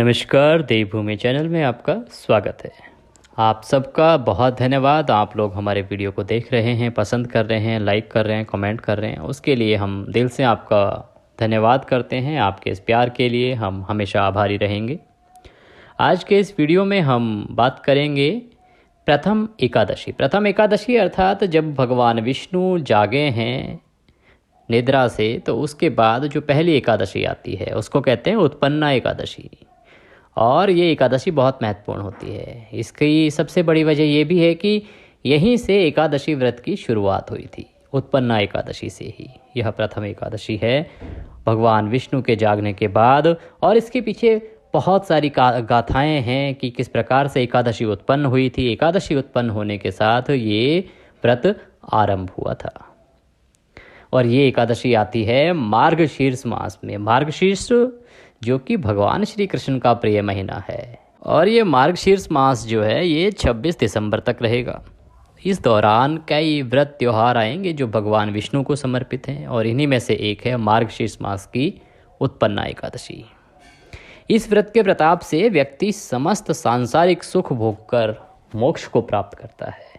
नमस्कार, देवभूमि चैनल में आपका स्वागत है। आप सबका बहुत धन्यवाद। आप लोग हमारे वीडियो को देख रहे हैं, पसंद कर रहे हैं, लाइक कर रहे हैं, कमेंट कर रहे हैं। उसके लिए हम दिल से आपका धन्यवाद करते हैं। आपके इस प्यार के लिए हम हमेशा आभारी रहेंगे। आज के इस वीडियो में हम बात करेंगे प्रथम एकादशी। प्रथम एकादशी अर्थात जब भगवान विष्णु जागे हैं निद्रा से, तो उसके बाद जो पहली एकादशी आती है उसको कहते हैं उत्पन्ना एकादशी। और ये एकादशी बहुत महत्वपूर्ण होती है। इसकी सबसे बड़ी वजह ये भी है कि यहीं से एकादशी व्रत की शुरुआत हुई थी, उत्पन्ना एकादशी से ही। यह प्रथम एकादशी है भगवान विष्णु के जागने के बाद। और इसके पीछे बहुत सारी गाथाएं हैं कि किस प्रकार से एकादशी उत्पन्न हुई थी। एकादशी उत्पन्न होने के साथ ये व्रत आरंभ हुआ था। और ये एकादशी आती है मार्गशीर्ष मास में। मार्गशीर्ष जो कि भगवान श्री कृष्ण का प्रिय महीना है। और ये मार्गशीर्ष मास जो है ये 26 दिसंबर तक रहेगा। इस दौरान कई व्रत त्योहार आएंगे जो भगवान विष्णु को समर्पित हैं, और इन्हीं में से एक है मार्गशीर्ष मास की उत्पन्ना एकादशी। इस व्रत के प्रताप से व्यक्ति समस्त सांसारिक सुख भोग कर मोक्ष को प्राप्त करता है।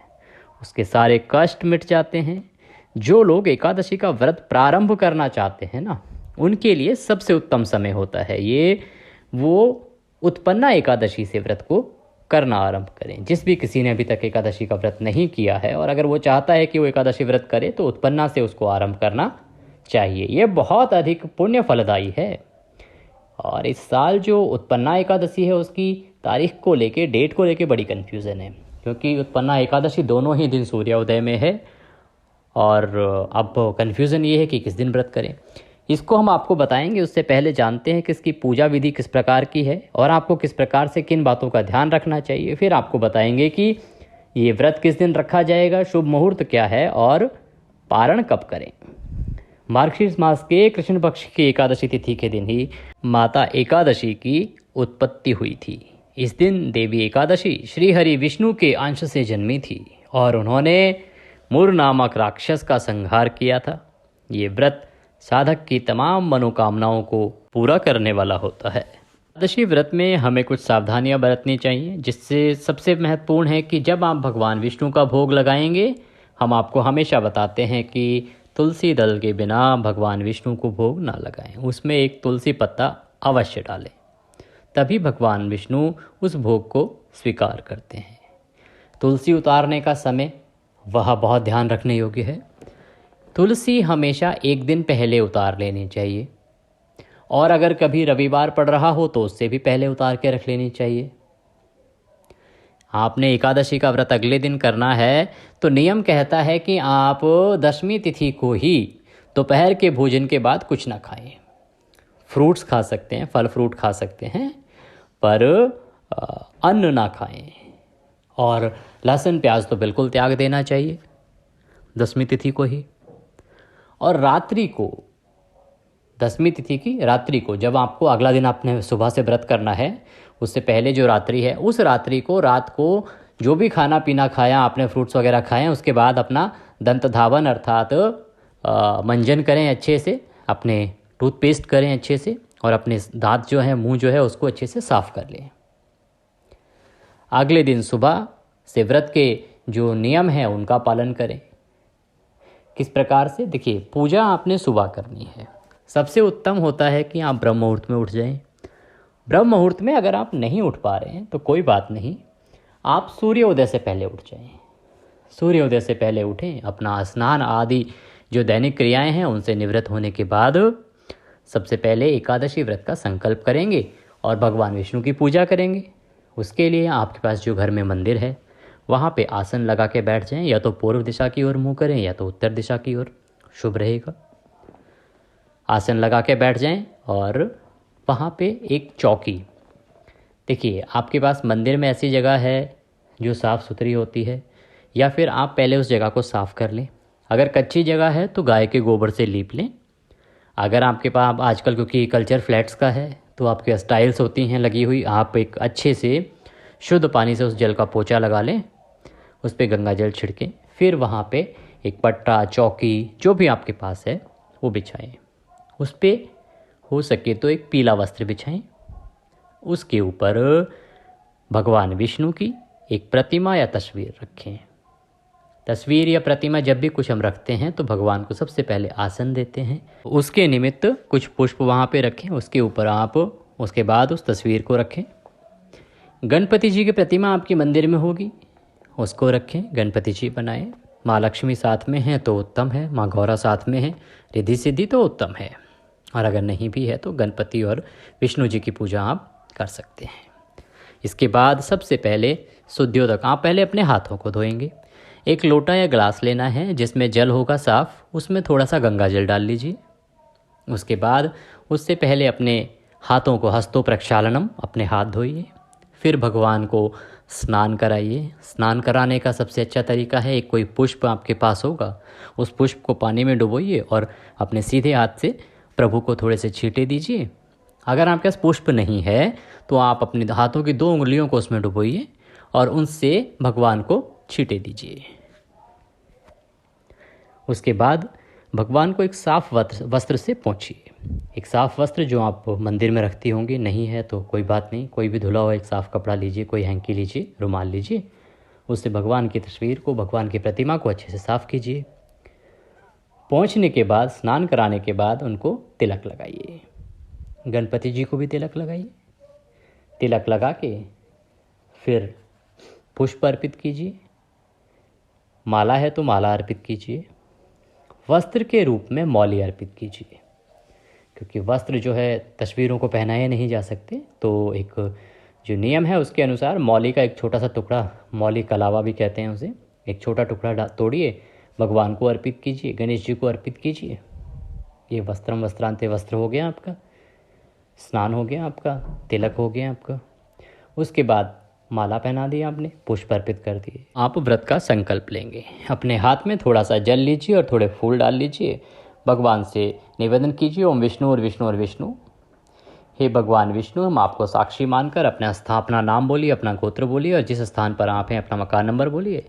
उसके सारे कष्ट मिट जाते हैं। जो लोग एकादशी का व्रत प्रारंभ करना चाहते हैं ना, उनके लिए सबसे उत्तम समय होता है ये। वो उत्पन्ना एकादशी से व्रत को करना आरंभ करें। जिस भी किसी ने अभी तक एकादशी का व्रत नहीं किया है और अगर वो चाहता है कि वो एकादशी व्रत करे, तो उत्पन्ना से उसको आरंभ करना चाहिए। ये बहुत अधिक पुण्य फलदायी है। और इस साल जो उत्पन्ना एकादशी है उसकी तारीख को लेके, डेट को लेके बड़ी कन्फ्यूज़न है, क्योंकि उत्पन्ना एकादशी दोनों ही दिन सूर्योदय में है। और अब कन्फ्यूज़न ये है कि किस दिन व्रत करें। इसको हम आपको बताएंगे। उससे पहले जानते हैं कि इसकी पूजा विधि किस प्रकार की है और आपको किस प्रकार से किन बातों का ध्यान रखना चाहिए। फिर आपको बताएंगे कि ये व्रत किस दिन रखा जाएगा, शुभ मुहूर्त क्या है और पारण कब करें। मार्गशीर्ष मास के कृष्ण पक्ष की एकादशी तिथि के दिन ही माता एकादशी की उत्पत्ति हुई थी। इस दिन देवी एकादशी श्रीहरि विष्णु के अंश से जन्मी थी और उन्होंने मुर नामक राक्षस का संहार किया था। ये व्रत साधक की तमाम मनोकामनाओं को पूरा करने वाला होता है। एकादशी व्रत में हमें कुछ सावधानियां बरतनी चाहिए, जिससे सबसे महत्वपूर्ण है कि जब आप भगवान विष्णु का भोग लगाएंगे, हम आपको हमेशा बताते हैं कि तुलसी दल के बिना भगवान विष्णु को भोग ना लगाएं। उसमें एक तुलसी पत्ता अवश्य डालें, तभी भगवान विष्णु उस भोग को स्वीकार करते हैं। तुलसी उतारने का समय वह बहुत ध्यान रखने योग्य है। तुलसी हमेशा एक दिन पहले उतार लेनी चाहिए, और अगर कभी रविवार पड़ रहा हो तो उससे भी पहले उतार के रख लेनी चाहिए। आपने एकादशी का व्रत अगले दिन करना है तो नियम कहता है कि आप दशमी तिथि को ही दोपहर के भोजन के बाद कुछ ना खाएं। फ्रूट्स खा सकते हैं, फल फ्रूट खा सकते हैं, पर अन्न ना खाएं। और लहसुन प्याज तो बिल्कुल त्याग देना चाहिए दशमी तिथि को ही। और रात्रि को, दशमी तिथि की रात्रि को, जब आपको अगला दिन आपने सुबह से व्रत करना है, उससे पहले जो रात्रि है, उस रात्रि को, रात को जो भी खाना पीना खाया आपने, फ्रूट्स वगैरह खाएं, उसके बाद अपना दंत धावन अर्थात मंजन करें अच्छे से, अपने टूथपेस्ट करें अच्छे से, और अपने दांत जो है, मुंह जो है, उसको अच्छे से साफ कर लें। अगले दिन सुबह से व्रत के जो नियम हैं उनका पालन करें। किस प्रकार से? देखिए, पूजा आपने सुबह करनी है। सबसे उत्तम होता है कि आप ब्रह्म मुहूर्त में उठ जाएं। ब्रह्म मुहूर्त में अगर आप नहीं उठ पा रहे हैं तो कोई बात नहीं, आप सूर्योदय से पहले उठ जाएं। सूर्योदय से पहले उठें, अपना स्नान आदि जो दैनिक क्रियाएं हैं उनसे निवृत्त होने के बाद सबसे पहले एकादशी व्रत का संकल्प करेंगे और भगवान विष्णु की पूजा करेंगे। उसके लिए आपके पास जो घर में मंदिर है वहाँ पे आसन लगा के बैठ जाएं। या तो पूर्व दिशा की ओर मुँह करें या तो उत्तर दिशा की ओर, शुभ रहेगा। आसन लगा के बैठ जाएं और वहाँ पे एक चौकी, देखिए आपके पास मंदिर में ऐसी जगह है जो साफ़ सुथरी होती है, या फिर आप पहले उस जगह को साफ़ कर लें। अगर कच्ची जगह है तो गाय के गोबर से लीप लें। अगर आपके पास आजकल, क्योंकि कल्चर फ्लैट्स का है, तो आपके टाइल्स होती हैं लगी हुई, आप एक अच्छे से शुद्ध पानी से उस जल का पोछा लगा लें, उस पर गंगा जल छिड़कें, फिर वहाँ पे एक पट्टा, चौकी, जो भी आपके पास है वो बिछाएं। उस पर हो सके तो एक पीला वस्त्र बिछाएं। उसके ऊपर भगवान विष्णु की एक प्रतिमा या तस्वीर रखें। तस्वीर या प्रतिमा जब भी कुछ हम रखते हैं तो भगवान को सबसे पहले आसन देते हैं। उसके निमित्त कुछ पुष्प वहाँ पे रखें, उसके ऊपर आप उसके बाद उस तस्वीर को रखें। गणपति जी की प्रतिमा आपके मंदिर में होगी, उसको रखें, गणपति जी बनाएं। माँ लक्ष्मी साथ में हैं तो उत्तम है, माँ गौरा साथ में है, रिद्धि सिद्धि तो उत्तम है। और अगर नहीं भी है तो गणपति और विष्णु जी की पूजा आप कर सकते हैं। इसके बाद सबसे पहले शुद्धियोदक, आप पहले अपने हाथों को धोएंगे। एक लोटा या गिलास लेना है जिसमें जल होगा साफ, उसमें थोड़ा सा गंगा जल डाल लीजिए। उसके बाद उससे पहले अपने हाथों को हस्तो प्रक्षालनम, अपने हाथ धोइए। फिर भगवान को स्नान कराइए। स्नान कराने का सबसे अच्छा तरीका है, एक कोई पुष्प आपके पास होगा, उस पुष्प को पानी में डुबोइए और अपने सीधे हाथ से प्रभु को थोड़े से छींटे दीजिए। अगर आपके पास पुष्प नहीं है तो आप अपने हाथों की 2 उंगलियों को उसमें डुबोइए और उनसे भगवान को छींटे दीजिए। उसके बाद भगवान को एक साफ वस्त्र से पोंछिए। एक साफ वस्त्र जो आप मंदिर में रखती होंगी, नहीं है तो कोई बात नहीं, कोई भी धुला हुआ एक साफ कपड़ा लीजिए, कोई हैंकी लीजिए, रुमाल लीजिए। उससे भगवान की तस्वीर को, भगवान की प्रतिमा को अच्छे से साफ कीजिए। पोंछने के बाद, स्नान कराने के बाद उनको तिलक लगाइए। गणपति जी को भी तिलक लगाइए। तिलक लगा के फिर पुष्प अर्पित कीजिए। माला है तो माला अर्पित कीजिए। वस्त्र के रूप में मौली अर्पित कीजिए, क्योंकि वस्त्र जो है तस्वीरों को पहनाए नहीं जा सकते, तो एक जो नियम है उसके अनुसार मौली का एक छोटा सा टुकड़ा, मौली कलावा भी कहते हैं उसे, एक छोटा टुकड़ा तोड़िए, भगवान को अर्पित कीजिए, गणेश जी को अर्पित कीजिए। ये वस्त्रम वस्त्रांते वस्त्र हो गया आपका, स्नान हो गया आपका, तिलक हो गया आपका। उसके बाद माला पहना दी आपने, पुष्प अर्पित कर दिए। आप व्रत का संकल्प लेंगे। अपने हाथ में थोड़ा सा जल लीजिए और थोड़े फूल डाल लीजिए। भगवान से निवेदन कीजिए, ओम विष्णु और विष्णु और विष्णु। हे भगवान विष्णु, हम आपको साक्षी मानकर अपना नाम बोलिए, अपना गोत्र बोलिए और जिस स्थान पर आप हैं अपना मकान नंबर बोलिए।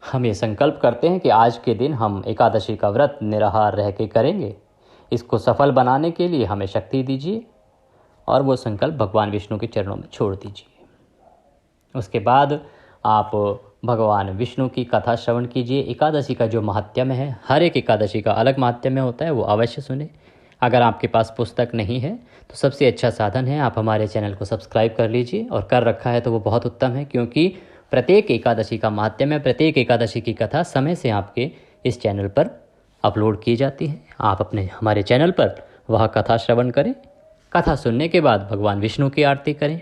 हम ये संकल्प करते हैं कि आज के दिन हम एकादशी का व्रत निराहार रह के करेंगे। इसको सफल बनाने के लिए हमें शक्ति दीजिए और वो संकल्प भगवान विष्णु के चरणों में छोड़ दीजिए। उसके बाद आप भगवान विष्णु की कथा श्रवण कीजिए। एकादशी का जो महात्म्य है, हर एक एकादशी का अलग महात्म्य होता है, वो अवश्य सुने। अगर आपके पास पुस्तक नहीं है तो सबसे अच्छा साधन है आप हमारे चैनल को सब्सक्राइब कर लीजिए, और कर रखा है तो वो बहुत उत्तम है, क्योंकि प्रत्येक एकादशी का महात्म्य, प्रत्येक एकादशी की कथा समय से आपके इस चैनल पर अपलोड की जाती है। आप अपने हमारे चैनल पर वह कथा श्रवण करें। कथा सुनने के बाद भगवान विष्णु की आरती करें।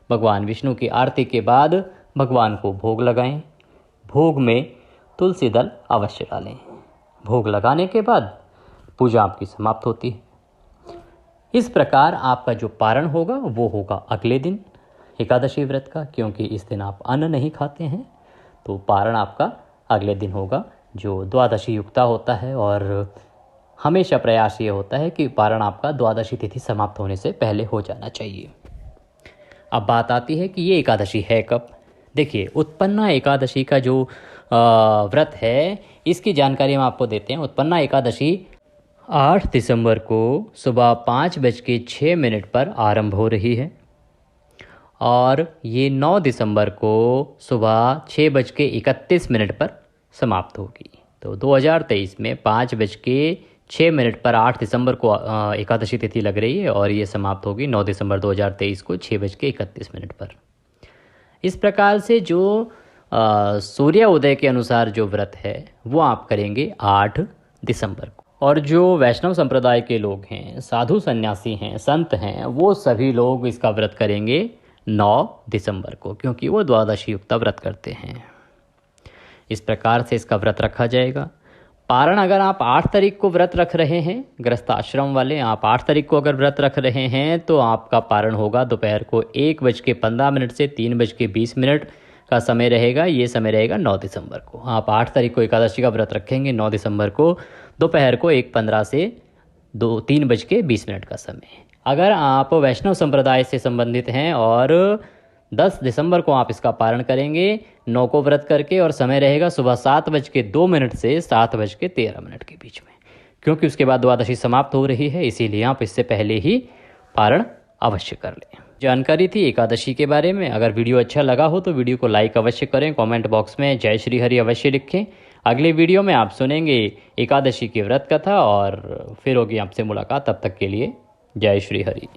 भगवान विष्णु की आरती के बाद भगवान को भोग लगाएं। भोग में तुलसी दल अवश्य डालें। भोग लगाने के बाद पूजा आपकी समाप्त होती है। इस प्रकार आपका जो पारण होगा वो होगा अगले दिन एकादशी व्रत का, क्योंकि इस दिन आप अन्न नहीं खाते हैं, तो पारण आपका अगले दिन होगा जो द्वादशी युक्ता होता है। और हमेशा प्रयास ये होता है कि पारण आपका द्वादशी तिथि समाप्त होने से पहले हो जाना चाहिए। अब बात आती है कि ये एकादशी है कब। देखिए, उत्पन्ना एकादशी का जो व्रत है इसकी जानकारी हम आपको देते हैं। उत्पन्ना एकादशी 8 दिसंबर को सुबह 5:06 पर आरंभ हो रही है और ये 9 दिसंबर को सुबह 6:31 पर समाप्त होगी। तो 2023 में 5:06 पर 8 दिसंबर को एकादशी तिथि लग रही है और ये समाप्त होगी 9 दिसंबर 2023 को 6:31 पर। इस प्रकार से जो सूर्य उदय के अनुसार जो व्रत है वो आप करेंगे 8 दिसंबर को। और जो वैष्णव संप्रदाय के लोग हैं, साधु सन्यासी हैं, संत हैं, वो सभी लोग इसका व्रत करेंगे 9 दिसंबर को, क्योंकि वो द्वादशी युक्ता व्रत करते हैं। इस प्रकार से इसका व्रत रखा जाएगा। पारण अगर आप 8 तारीख को व्रत रख रहे हैं, गृहस्थ आश्रम वाले, आप 8 तारीख को अगर व्रत रख रहे हैं तो आपका पारण होगा दोपहर को 1:15 से 3:20 का समय रहेगा। ये समय रहेगा 9 दिसंबर को। आप 8 तारीख को एकादशी का व्रत रखेंगे, 9 दिसंबर को दोपहर को 1:15 से 3:20 का समय। अगर आप वैष्णव संप्रदाय से संबंधित हैं और 10 दिसंबर को आप इसका पारण करेंगे 9 को व्रत करके, और समय रहेगा सुबह 7:02 से 7:13 के बीच में, क्योंकि उसके बाद द्वादशी समाप्त हो रही है, इसीलिए आप इससे पहले ही पारण अवश्य कर लें। जानकारी थी एकादशी के बारे में। अगर वीडियो अच्छा लगा हो तो वीडियो को लाइक अवश्य करें, कमेंट बॉक्स में जय श्री हरि अवश्य लिखें। अगले वीडियो में आप सुनेंगे एकादशी की व्रत कथा और फिर होगी आपसे मुलाकात। तब तक के लिए जय श्री हरि।